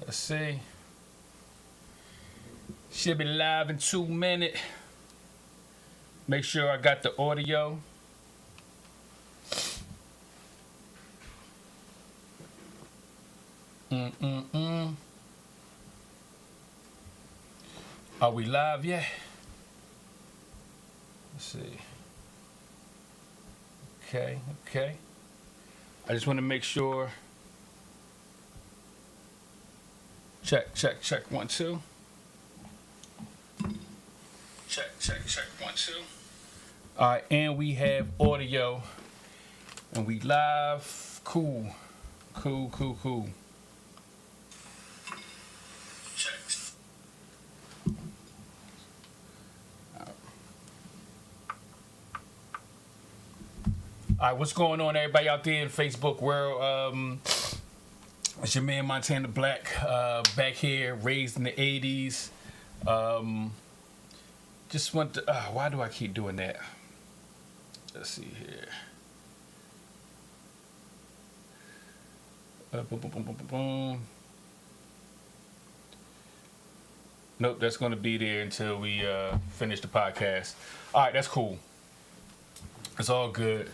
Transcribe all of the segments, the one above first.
Let's see. Should be live in 2 minutes. Make sure I got the audio. Are we live yet? Let's see. Okay. I just want to make sure. Check. 1, 2. Check. 1, 2. All right, and we have audio, and we live. Cool. Check. All right, what's going on, everybody out there in Facebook world? It's your man Montana Black, back here, raised in the 80s. Just want to, why do I keep doing that? Let's see here. Boom. Nope, that's going to be there until we finish the podcast. All right, that's cool. It's all good.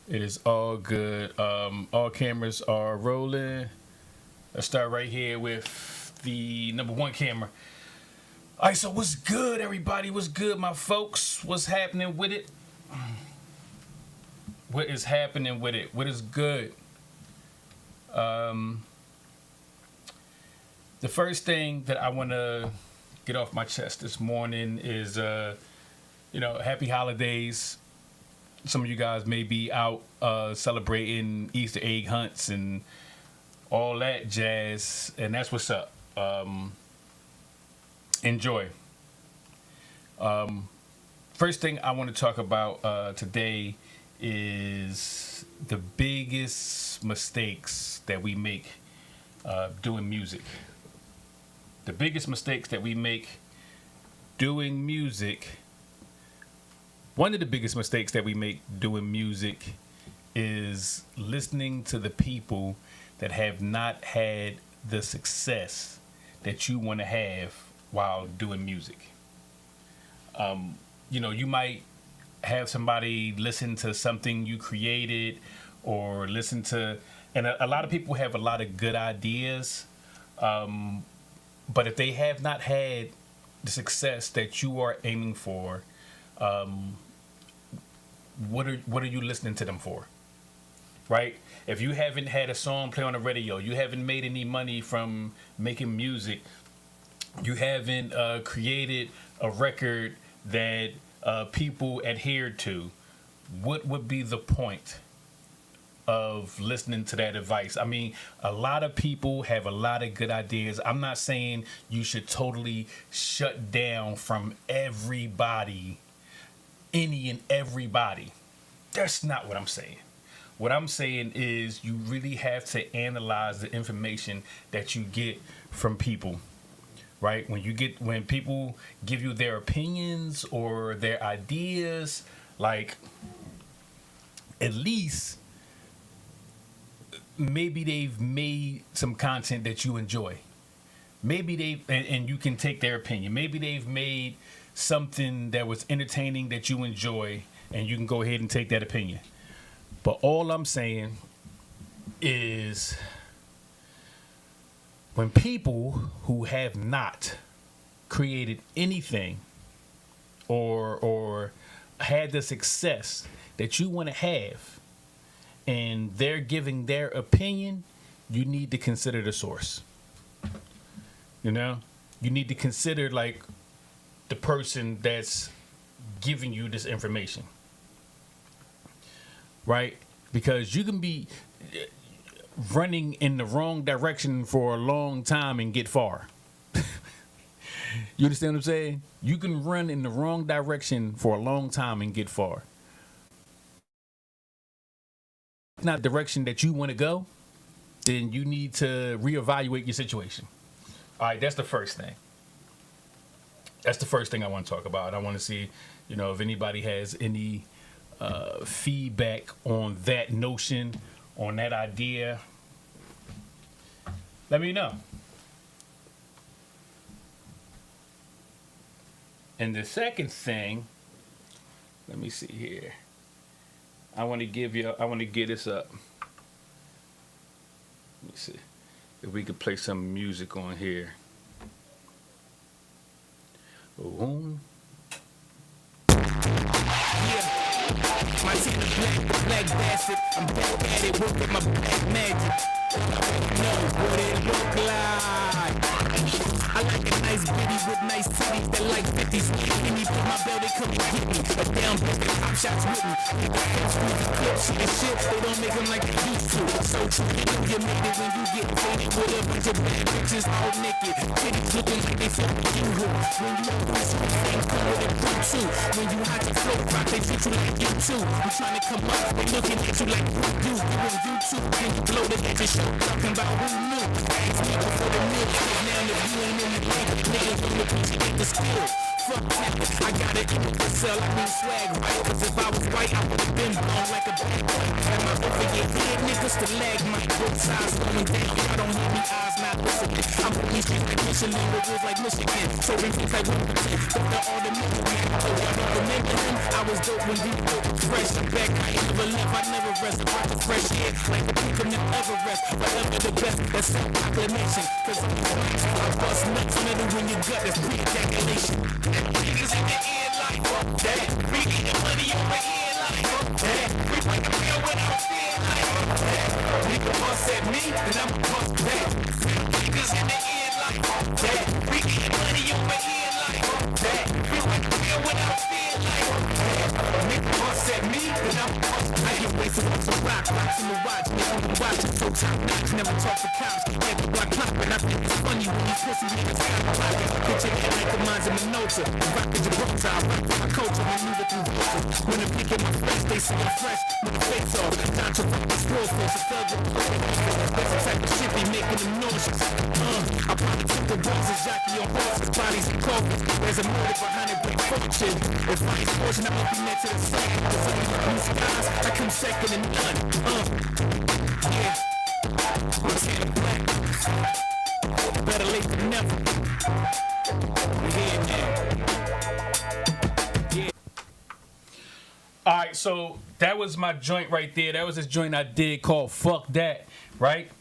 It is all good. All cameras are rolling. Let's start right here with the number one camera. All right, so what's good, everybody? What's good, my folks? What's happening with it? What is happening with it? What is good? The first thing that I want to get off my chest this morning is, happy holidays. Some of you guys may be out celebrating Easter egg hunts and all that jazz, and that's what's up. Enjoy. First thing I want to talk about today is the biggest mistakes that we make doing music. The biggest mistakes that we make doing music. One of the biggest mistakes that we make doing music is listening to the people that have not had the success that you want to have while doing music. You might have somebody listen to something you created or listen to, and a lot of people have a lot of good ideas, but if they have not had the success that you are aiming for, what are you listening to them for? Right? If you haven't had a song play on the radio, you haven't made any money from making music, you haven't created a record that people adhere to, what would be the point of listening to that advice? I mean, a lot of people have a lot of good ideas. I'm not saying you should totally shut down from everybody, any and everybody. That's not what I'm saying. What I'm saying is you really have to analyze the information that you get from people, right? When people give you their opinions or their ideas, like, at least maybe they've made some content that you enjoy. Maybe and you can take their opinion. Maybe they've made something that was entertaining that you enjoy, and you can go ahead and take that opinion. But all I'm saying is, when people who have not created anything or had the success that you want to have, and they're giving their opinion, you need to consider the source. You need to consider, like, the person that's giving you this information, right? Because you can be running in the wrong direction for a long time and get far. You understand what I'm saying? You can run in the wrong direction for a long time and get far. If not the direction that you want to go, then you need to reevaluate your situation. All right, that's the first thing. That's the first thing I want to talk about. I want to see, if anybody has any feedback on that notion, on that idea. Let me know. And the second thing, let me see here. I want to get this up. Let me see if we could play some music on here. Oh. Yeah. My team is black bastard. I'm back at it, work with my black magic. No, what it look like. I like a nice bitty with nice titties that like 50s. When you put my belt, they come and get me. A down bitch, they pop shots with me. Shit and shit, they don't make them like they used to. So true, you made it when you get faded with a bunch of bad bitches all naked. Titties looking like they fucking you. When you do some things, come with it through too. When you hide your flow rock, they treat you like you too. You trying to come up, they looking at you like who you. You on YouTube, then you blow the at your show, talking about who knew. Ask me before the milk, now if you ain't in the game, niggas on the beach, you ain't the skill. Fuck that, I got it in the cell, I mean swag, right? Cause if I was white, I would've been blown like a bad boy. Had my over your head, niggas, the lag mic, both sides going down. Y'all don't hear me, eyes not listening. I'm from these streets like Michelin, with rules like Michigan. So ring things like Wimbledon, Dr. All the middleman. Oh, y'all don't remember him? I was dope when you dope was fresh. I'm back, I ain't never left, I never rest. I rock the fresh air, like the peak of Mount Everest. Forever the best, that's self-proclamation. Cause I'm the one, I bust nuts, metal in your gut, that's pre-ejaculation. Niggas in the end like, fuck that. We getting money over here like, fuck that. We break the bill without fear like, fuck that. Nigga bust at me, then I'ma bust back. Niggas in the end like, fuck that. We getting money over here like, fuck that. We break the bill without fear like, fuck that. Nigga bust at me, then I'ma bust back. I get wasted on some rocks in the watch. Nigga on the watch, it's so top notch. Never talk for cops, can't the block poppin'. I think it's funny when these pussy niggas got a pocket. Picture that like the minds of Minota. Rock with Gibraltar, I rock with my culture, maneuver through vultures. When the pick in my face, they see I'm fresh with the face off. Time to rock this world force, a thug with the that's the type of shit they making them nauseous. I probably took the walls of jockey on horses, bodies and coffins. There's a motive behind it, big fortune. If I ain't fortune, I'm looking next to the sun. Cause I'm blue skies, I come second and none. Yeah. Montana black. Better late than never. We're here now. Yeah. All right, so that was my joint right there. That was this joint I did called "Fuck That," right?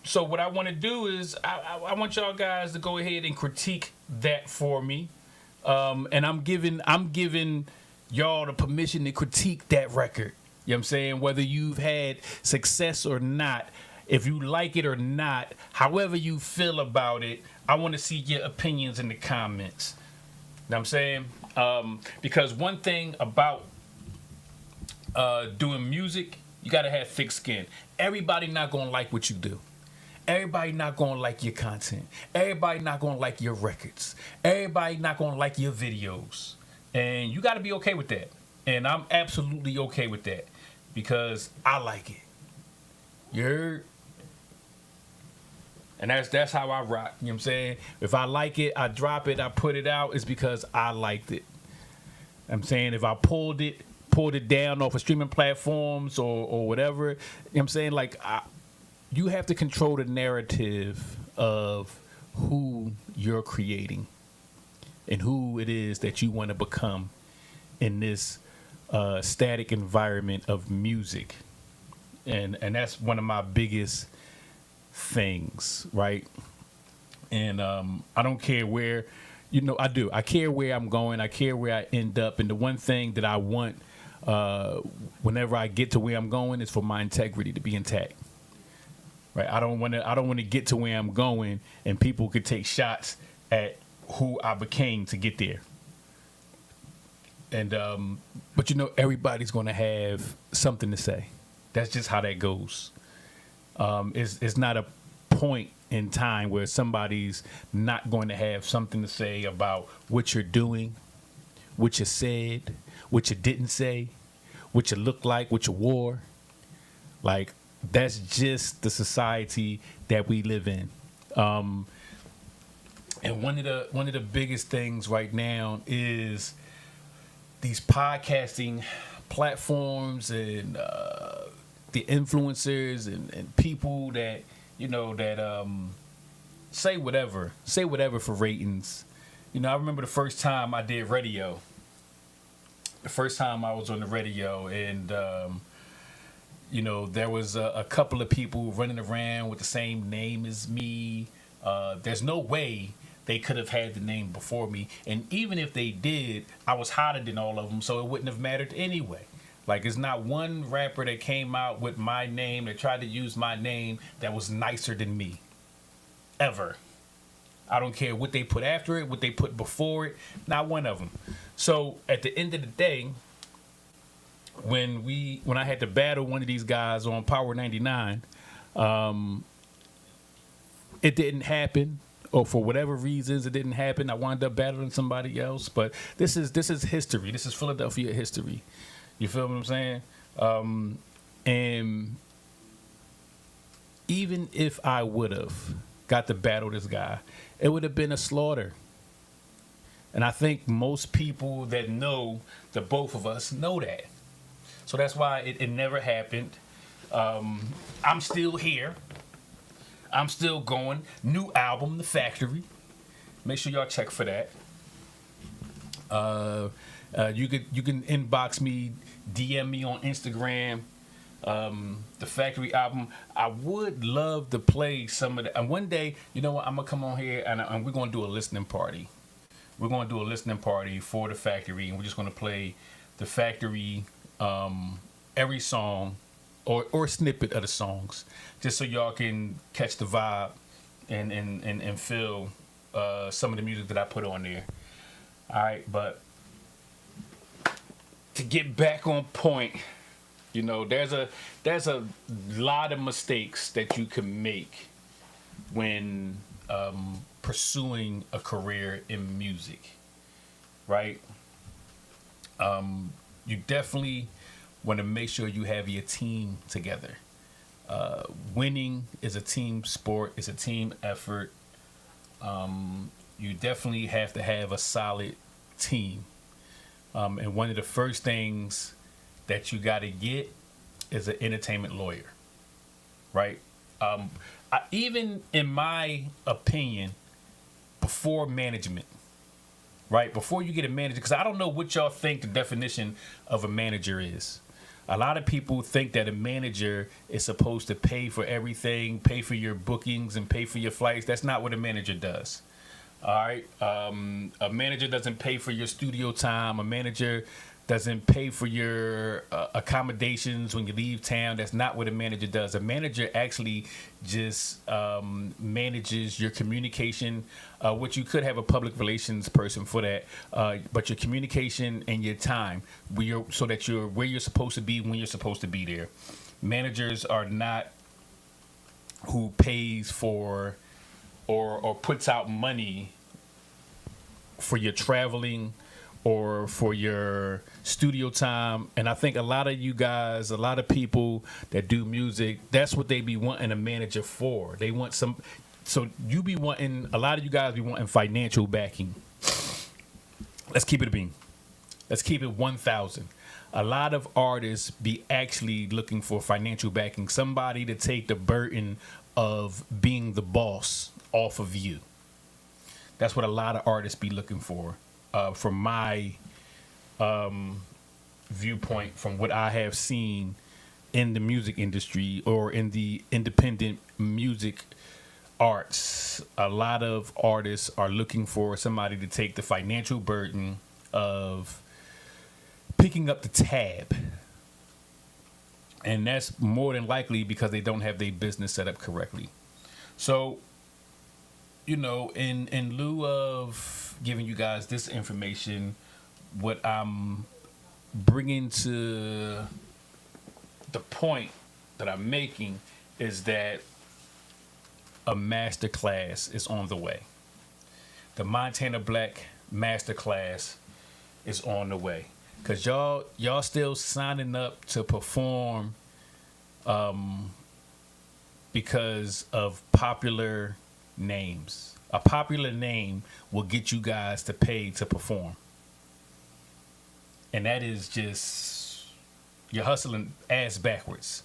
So what I want to do is I want y'all guys to go ahead and critique that for me, and I'm giving y'all the permission to critique that record. You know what I'm saying? Whether you've had success or not, if you like it or not, however you feel about it, I want to see your opinions in the comments. You know what I'm saying? Because one thing about doing music, you got to have thick skin. Everybody not going to like what you do. Everybody not going to like your content. Everybody not going to like your records. Everybody not going to like your videos. And you got to be okay with that. And I'm absolutely okay with that because I like it. You heard? And that's how I rock. You know what I'm saying? If I like it, I drop it, I put it out, it's because I liked it. I'm saying if I pulled it down off of streaming platforms or whatever, you know what I'm saying? Like, you have to control the narrative of who you're creating and who it is that you want to become in this static environment of music. And that's one of my biggest things, right? And I don't care where, I do. I care where I'm going. I care where I end up. And the one thing that I want whenever I get to where I'm going is for my integrity to be intact. Right? I don't want to get to where I'm going and people could take shots at who I became to get there. And but everybody's going to have something to say. That's just how that goes. It's not a point in time where somebody's not going to have something to say about what you're doing, what you said, what you didn't say, what you look like, what you wore. Like, that's just the society that we live in. And one of the biggest things right now is these podcasting platforms and the influencers and people that say whatever for ratings, I remember the first time I did radio. The first time I was on the radio, and there was a couple of people running around with the same name as me. There's no way they could have had the name before me, and even if they did, I was hotter than all of them, so it wouldn't have mattered anyway. Like, it's not one rapper that came out with my name, that tried to use my name, that was nicer than me. Ever. I don't care what they put after it, what they put before it, not one of them. So, at the end of the day, when I had to battle one of these guys on Power 99, it didn't happen. Or for whatever reasons, it didn't happen. I wound up battling somebody else. But this is history. This is Philadelphia history. You feel what I'm saying? And even if I would have got to battle this guy, it would have been a slaughter. And I think most people that know the both of us know that. So that's why it never happened. I'm still here. I'm still going. New album, The Factory. Make sure y'all check for that. You can inbox me, DM me on Instagram. The Factory album. I would love to play some of that. And one day, you know what? I'm gonna come on here and we're gonna do a listening party. We're gonna do a listening party for The Factory, and we're just gonna play The Factory, every song. Or snippet of the songs, just so y'all can catch the vibe and feel some of the music that I put on there. All right, but to get back on point, there's a lot of mistakes that you can make when pursuing a career in music, right? You definitely want to make sure you have your team together. Winning is a team sport. It's a team effort. You definitely have to have a solid team. And one of the first things that you got to get is an entertainment lawyer, right? Even in my opinion, before management, right? Before you get a manager, because I don't know what y'all think the definition of a manager is. A lot of people think that a manager is supposed to pay for everything, pay for your bookings, and pay for your flights. That's not what a manager does. All right? A manager doesn't pay for your studio time. A manager doesn't pay for your accommodations when you leave town. That's not what a manager does. A manager actually just manages your communication, which you could have a public relations person for that, but your communication and your time, so that you're where you're supposed to be when you're supposed to be there. Managers are not who pays for or puts out money for your traveling or for your studio time. And I think a lot of you guys, a lot of people that do music, that's what they be wanting a manager for. They want a lot of you guys be wanting financial backing. Let's keep it a bean. Let's keep it 1,000. A lot of artists be actually looking for financial backing, somebody to take the burden of being the boss off of you. That's what a lot of artists be looking for. From my viewpoint, from what I have seen in the music industry or in the independent music arts, a lot of artists are looking for somebody to take the financial burden of picking up the tab. And that's more than likely because they don't have their business set up correctly. So, in lieu of giving you guys this information, what I'm bringing to the point that I'm making is that a masterclass is on the way. The Montana Black Masterclass is on the way. Cause y'all still signing up to perform because of popular names. A popular name will get you guys to pay to perform. And that is just, you're hustling ass backwards.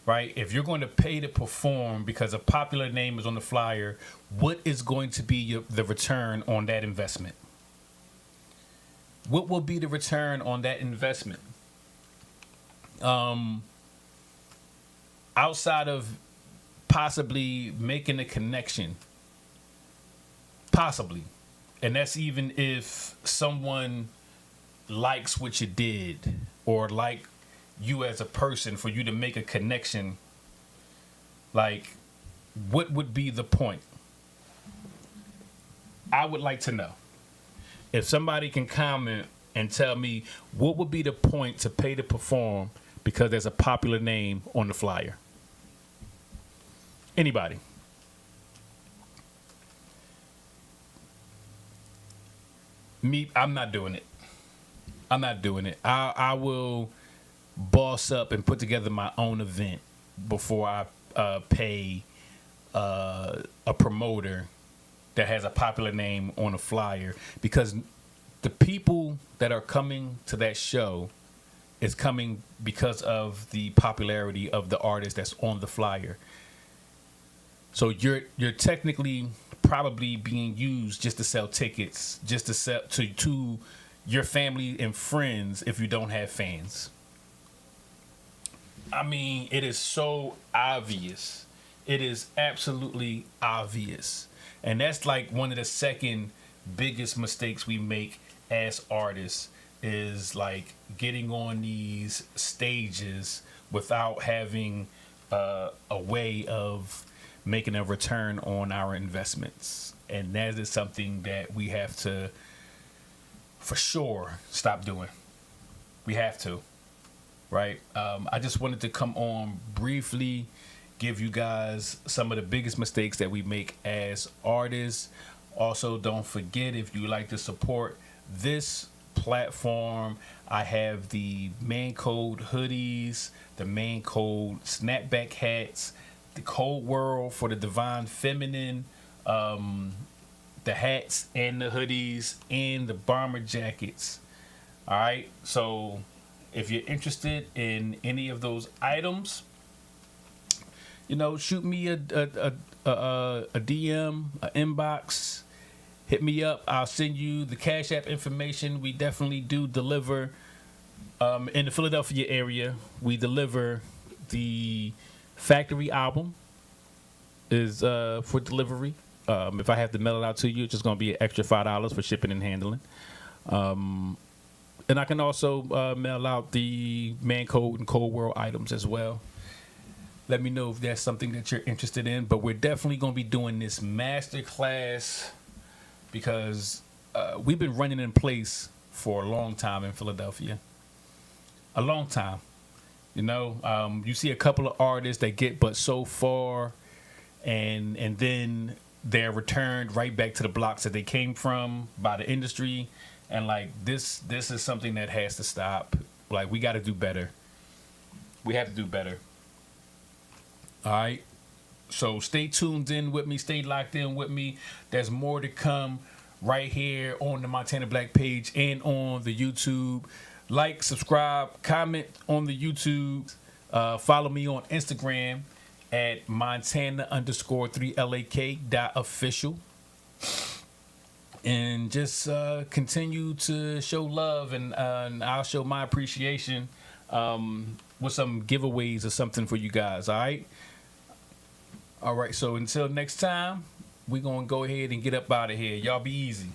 right? If you're going to pay to perform because a popular name is on the flyer, what is going to be the return on that investment? What will be the return on that investment? Outside of possibly making a connection, possibly, and that's even if someone likes what you did or like you as a person, for you to make a connection. Like, what would be the point? I would like to know. If somebody can comment and tell me what would be the point to pay to perform because there's a popular name on the flyer. Anybody? Me, I'm not doing it. I'm not doing it. I will boss up and put together my own event before I pay a promoter that has a popular name on a flyer, because the people that are coming to that show is coming because of the popularity of the artist that's on the flyer. So you're technically probably being used just to sell tickets, just to sell to your family and friends if you don't have fans. I mean, it is so obvious. It is absolutely obvious. And that's like one of the second biggest mistakes we make as artists, is like getting on these stages without having a way of making a return on our investments. And that is something that we have to, for sure, stop doing. We have to, right? I just wanted to come on briefly, give you guys some of the biggest mistakes that we make as artists. Also, don't forget, if you like to support this platform, I have the Mankode hoodies, the Mankode snapback hats, the Cold World for the Divine Feminine, the hats and the hoodies and the bomber jackets. All right, so if you're interested in any of those items, you know, shoot me a DM, an inbox, hit me up. I'll send you the Cash App information. We definitely do deliver in the Philadelphia area. We deliver the Factory album is for delivery. If I have to mail it out to you, it's just going to be an extra $5 for shipping and handling. And I can also mail out the Mankode and Cold World items as well. Let me know if that's something that you're interested in. But we're definitely going to be doing this master class because we've been running in place for a long time in Philadelphia. A long time. You know, you see a couple of artists that get but so far, and then they're returned right back to the blocks that they came from by the industry. And like this is something that has to stop. Like, we got to do better. We have to do better. All right. So stay tuned in with me. Stay locked in with me. There's more to come right here on the Montana Black page and on the YouTube. Like, subscribe, comment on the YouTube. Follow me on Instagram at Montana_3LAK.official. And just continue to show love, and I'll show my appreciation with some giveaways or something for you guys. All right. All right. So until next time, we're going to go ahead and get up out of here. Y'all be easy.